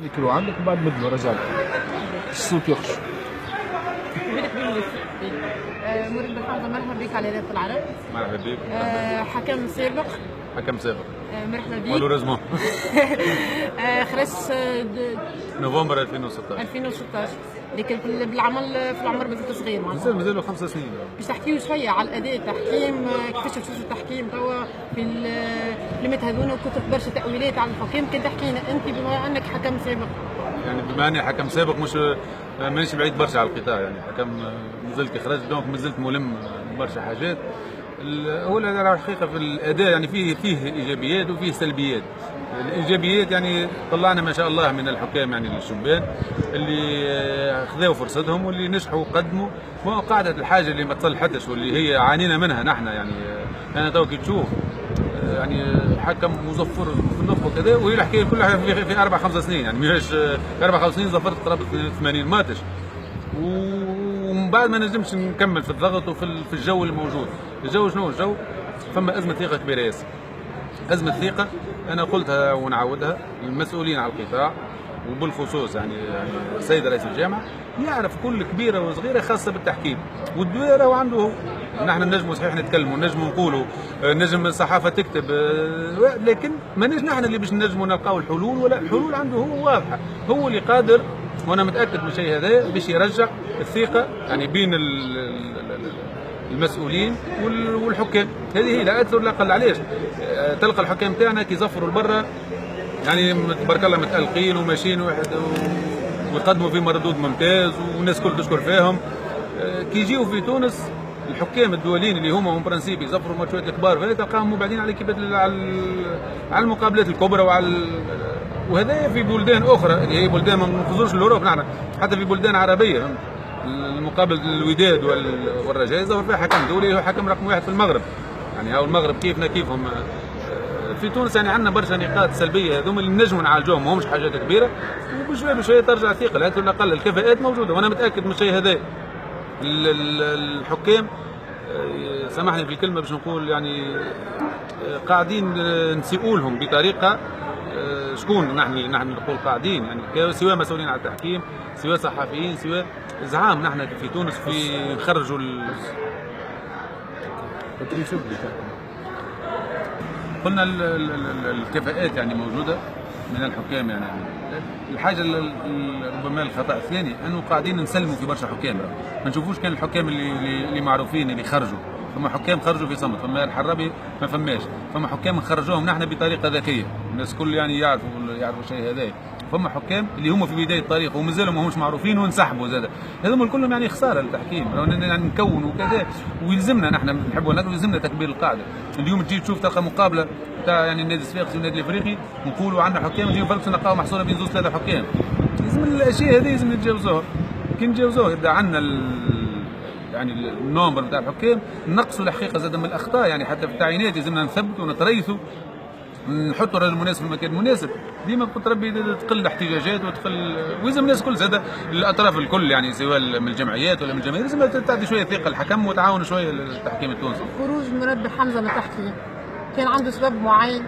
ياكلوا عندك وبعد بدلوا رجع الصوت يخرج. مريد بالحمد، مرحبا بك على رياض العرب. مرحبا بك. حكم سابق. حكم سابق. مرحبا بك. مالوريزمون. خرج نوفمبر 2016. 2016، لكن بالعمل في العمر مازلت صغير معناتها. مازالوا 5 سنين. باش تحكيو شويه على الاداء التحكيم، كيفاش تشوفوا التحكيم توا في الكلمات هذونا، وكثرت برشا تاويلات على الحكام. كان تحكينا انت بما انك حكم سابق. يعني بما اني حكم سابق مانيش بعيد برشا على القطاع، يعني حكم مازلت كي خرجت دونك مازلت ملم برشا حاجات. هو الحقيقه في الاداء يعني فيه ايجابيات وفيه سلبيات. الايجابيات يعني طلعنا ما شاء الله من الحكام يعني الشبان اللي خذوا فرصتهم واللي نجحوا وقدموا، وقاعده الحاجه اللي ما تصلحتش واللي هي عانينا منها نحن. يعني انا تو كي تشوف يعني حكم مظفر في النخبه وكذا، وهي الحكايه كلها في 4-5 سنين، يعني مش في 4-5 سنين ظفرت قرابه 80 ماتش، ومن بعد ما نجمش نكمل في الضغط وفي الجو الموجود. الجو شنو الجو؟ فما ازمه ثقه كبيره ياسر. ازمه ثقه انا قلتها ونعاودها، المسؤولين على القطاع وبالخصوص يعني السيد رئيس الجامعه يعرف كل كبيره وصغيره خاصه بالتحكيم، والدويره وعنده هو. نحن نجموا صحيح نتكلموا، نجموا نقولوا، نجم الصحافه تكتب، لكن مانيش نحن اللي باش نجموا نلقاو الحلول، ولا الحلول عنده هو واضحه، هو اللي قادر. وانا متاكد من الشيء هذا باش يرجع الثقه يعني بين المسؤولين والحكام. هذه هي لا اكثر ولا اقل. علاش؟ تلقى الحكام تاعنا كي يزفروا لبرا يعني تبارك الله متألقين وماشيين ويقدموا في مردود ممتاز والناس كل تشكر فيهم. كي يجيو في تونس الحكام الدوليين اللي هما من برانسيب يزفروا الماتشات الكبار تلقاهم مبعدين على على المقابلات الكبرى وهذا في بلدان اخرى اللي هي بلدان ما نخزروش لاوروبا، نحن حتى في بلدان عربيه المقابل الوداد والرجاء يظهر فيها حكم دولي، هو حكم رقم 1 في المغرب. يعني هاو المغرب كيفنا كيفهم. في تونس يعني عندنا برشا نقاط سلبيه هذوما اللي نجموا نعالجوهم، ماهمش حاجات كبيره، وبشويه بشويه ترجع الثقه. لا على الاقل الكفاءات موجوده، وانا متاكد من الشيء هذا. الحكام سامحني في الكلمه باش نقول يعني قاعدين نسيئوا لهم بطريقه. شكون نحن نقول قاعدين يعني سواء مسؤولين على التحكيم، سواء صحفيين، سواء زعام. نحن في تونس في نخرجوا قلنا الكفاءات يعني موجوده من الحكام. يعني الحاجه ربما الخطا الثاني انه قاعدين نسلموا في برشا حكام، ما نشوفوش كان الحكام اللي معروفين اللي خرجوا. فما حكام خرجوا في صمت، فما الحرابي ما فماش، فما حكام خرجوهم نحن بطريقه ذكيه، الناس الكل يعني يعرفوا الشيء هذا. فما حكام اللي هما في بدايه الطريق ومازالوا ماهمش معروفين وانسحبوا زاد، هذوما كلهم يعني خساره للتحكيم. يعني نكون وكذا، ويلزمنا نحن نحبوا نقول يلزمنا تكبير القاعده. اليوم تجي تشوف تلقى مقابله تاع يعني النادي الصفاقسي والنادي الافريقي نقولوا عندنا حكام، نجيو فرق نلقاو محصوره بين 2-3 حكام. لازم الاشياء هذه لازم نتجاوزوها. كي نتجاوزوها يبدا عندنا يعني النومبر نتاع الحكام نقصوا الحقيقه زاد من الاخطاء. يعني حتى في التعيينات لازمنا نثبتوا ونتريثوا، نحطوا الراجل المناسب في المكان المناسب. ديما قلت ربي تقل الاحتجاجات وتقل، ويلزم الناس الكل زاد الاطراف الكل يعني سواء من الجمعيات ولا من الجماهير لازم تعطي شويه ثقه الحكم وتعاون شويه التحكيم التونسي. خروج مراد حمزه من التحكيم كان عنده سبب معين؟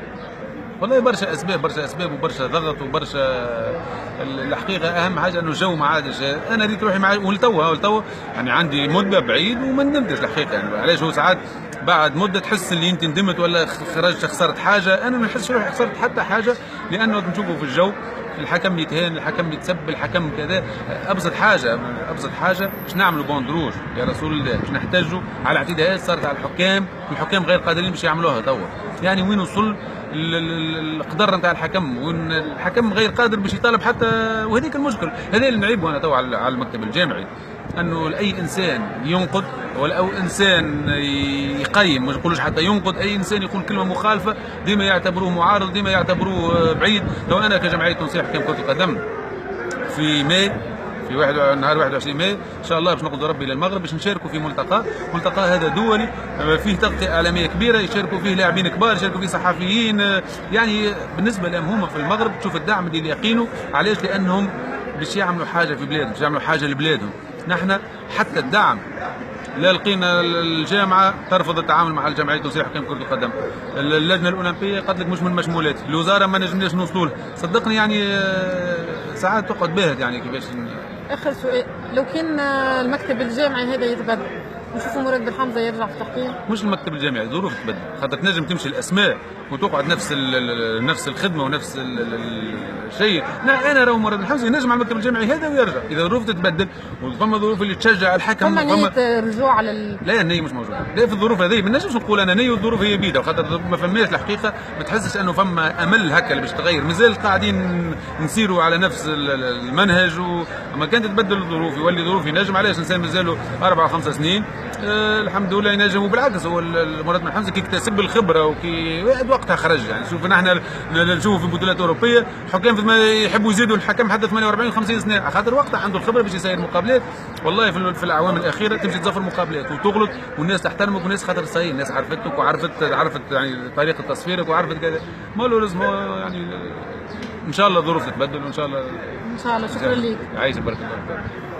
والله برشا اسباب وبرشا ضغط وبرشا. الحقيقه اهم حاجه انه الجو ما عادش. انا ريت روحي معي ولتوا يعني عندي مده بعيد وما ندمتش الحقيقه. يعني علاش هو ساعات بعد مده تحس اللي انت ندمت ولا خرجت خسرت حاجه. انا ما نحسش روحي خسرت حتى حاجه، لانه نشوفه في الجو الحكم يتهان، الحكم يتسب، الحكم كذا. ابسط حاجه باش نعملوا بوندروج يا رسول الله، باش نحتاجوا على اعتداءات صارت على الحكام غير قادرين باش يعملوها توا. يعني وين وصل القدر نتاع الحكم، وين الحكم غير قادر باش يطالب حتى. وهذيك المشكل هذا اللي نعيبه انا توا على المكتب الجامعي، انه اي انسان ينقد ولا او انسان يقيم، ما نقولوش حتى ينقد، اي انسان يقول كلمه مخالفه ديما يعتبروه معارض، ديما يعتبروه بعيد. لو انا كجمعيه تنسيق حكام كره القدم في ماي، في نهار 21 ماي ان شاء الله باش نقعدوا ربي للمغرب باش نشاركوا في ملتقى هذا دولي فيه تغطيه اعلاميه كبيره، يشاركوا فيه لاعبين كبار، يشاركوا فيه صحفيين. يعني بالنسبه لهم هما في المغرب تشوف الدعم اللي يقينوا. علاش؟ لانهم باش يعملوا حاجه في بلادهم، باش يعملوا حاجه لبلادهم. نحن حتى الدعم لا لقينا الجامعه ترفض التعامل مع الجمعيه التونسيه لحكام كره القدم، اللجنه الاولمبيه قالت لك مش من مشمولات، الوزاره ما نجمناش نوصلوا لها، صدقني يعني ساعات تقعد باهت يعني كيفاش. اخر سؤال، لو كان المكتب الجامعي هذا يتبدل نشوفوا مراد بالحمزه يرجع في التحكيم؟ مش المكتب الجامعي، ظروف تبدل، خاطر تنجم تمشي الاسماء وتقعد نفس الخدمه ونفس الشيء. انا راهو مراد بالحمزه ينجم على المكتب الجامعي هذا ويرجع، اذا ظروف تتبدل وفما ظروف اللي تشجع الحكم. فما نية رجوع على لا النية مش موجودة، لا في الظروف هذه ما نجمش نقول انا نية والظروف هي بيدها، خاطر ما فماش الحقيقة، ما تحسش انه فما امل هكا اللي باش تغير، مازال قاعدين نسيروا على نفس المنهج، وما كانت تتبدل الظروف يولي ظروف ينجم. علاش الانسان مازالوا 4 و5 سنين الحمد لله ينجم، وبالعكس هو مراد بن حمزه كي اكتسب الخبره وكي وقتها خرج. يعني شوف نحن نشوفوا في بطولات اوروبيه حكام ما يحبوا يزيدوا الحكم حتى 48 و50 سنه، خاطر وقتها عنده الخبره باش يسير مقابلات. والله في الاعوام الاخيره تمشي تزفر مقابلات وتغلط والناس تحترمك، والناس خاطر صحيح الناس عرفتك وعرفت يعني طريقه تصفيرك وعرفت كذا. ما له لازم يعني ان شاء الله الظروف تتبدل وان شاء الله. ان شاء الله. شكرا لك. عايش بارك الله فيك.